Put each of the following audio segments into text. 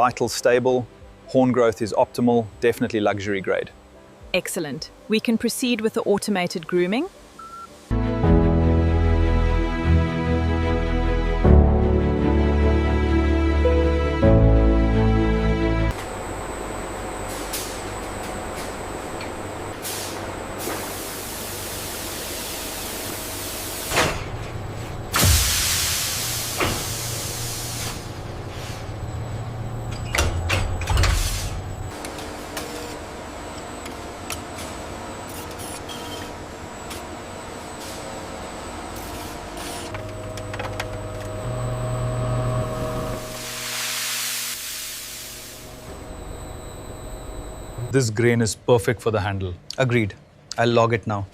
vital stable, horn growth is optimal, definitely luxury grade. Excellent. We can proceed with the automated grooming. This grain is perfect for the handle. Agreed. I'll log it now.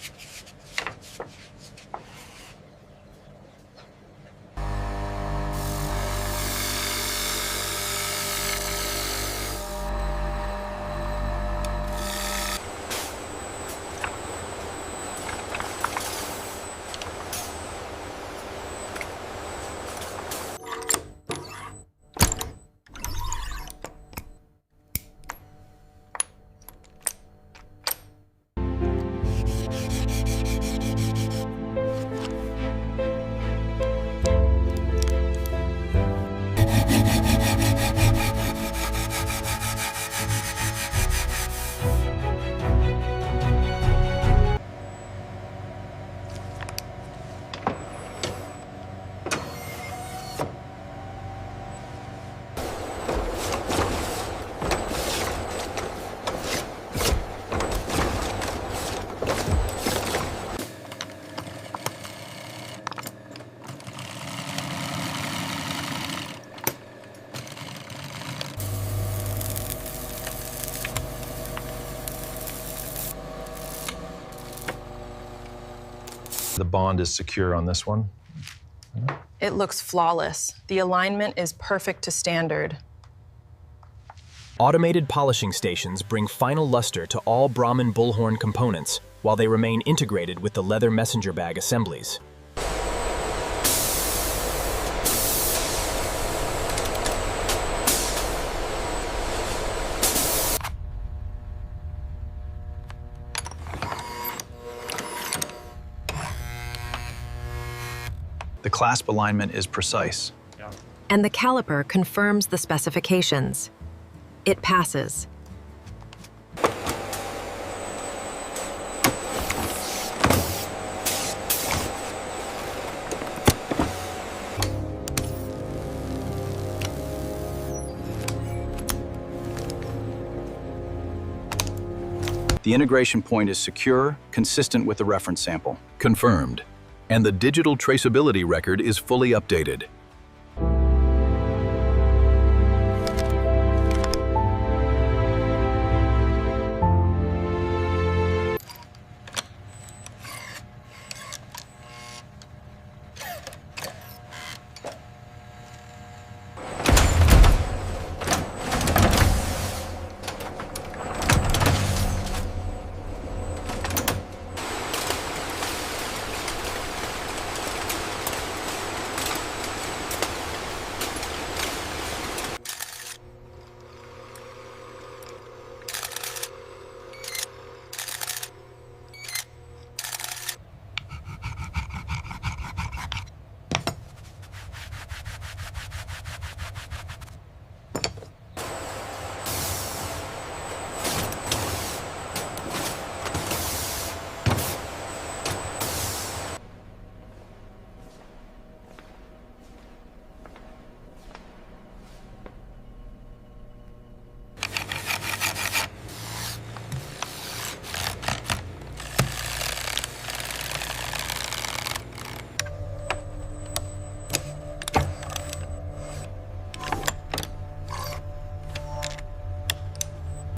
The bond is secure on this one. It looks flawless. The alignment is perfect to standard. Automated polishing stations bring final luster to all Brahman bullhorn components while they remain integrated with the leather messenger bag assemblies. The clasp alignment is precise. And the caliper confirms the specifications. It passes. The integration point is secure, consistent with the reference sample. Confirmed. And the digital traceability record is fully updated.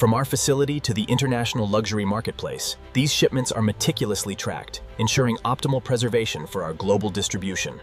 From our facility to the international luxury marketplace, these shipments are meticulously tracked, ensuring optimal preservation for our global distribution.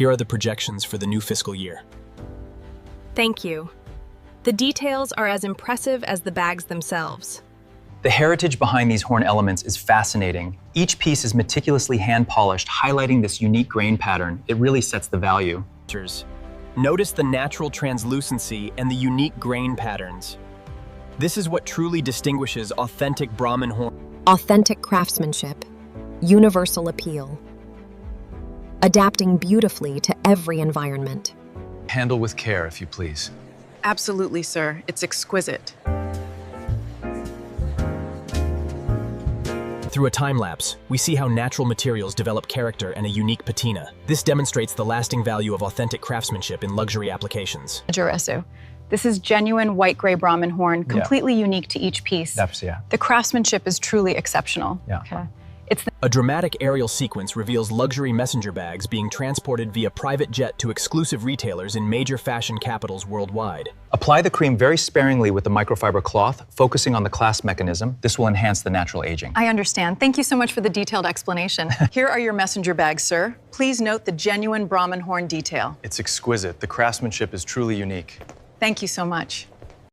Here are the projections for the new fiscal year. Thank you. The details are as impressive as the bags themselves. The heritage behind these horn elements is fascinating. Each piece is meticulously hand-polished, highlighting this unique grain pattern. It really sets the value. Notice the natural translucency and the unique grain patterns. This is what truly distinguishes authentic Brahman horn. Authentic craftsmanship, universal appeal, adapting beautifully to every environment. Handle with care, if you please. Absolutely, sir. It's exquisite. Through a time-lapse, we see how natural materials develop character and a unique patina. This demonstrates the lasting value of authentic craftsmanship in luxury applications. Juresu. This is genuine white gray Brahman horn, completely unique to each piece. The craftsmanship is truly exceptional. Okay. A dramatic aerial sequence reveals luxury messenger bags being transported via private jet to exclusive retailers in major fashion capitals worldwide. Apply the cream very sparingly with the microfiber cloth, focusing on the clasp mechanism. This will enhance the natural aging. I understand. Thank you so much for the detailed explanation. Here are your messenger bags, sir. Please note the genuine Brahman horn detail. It's exquisite. The craftsmanship is truly unique. Thank you so much.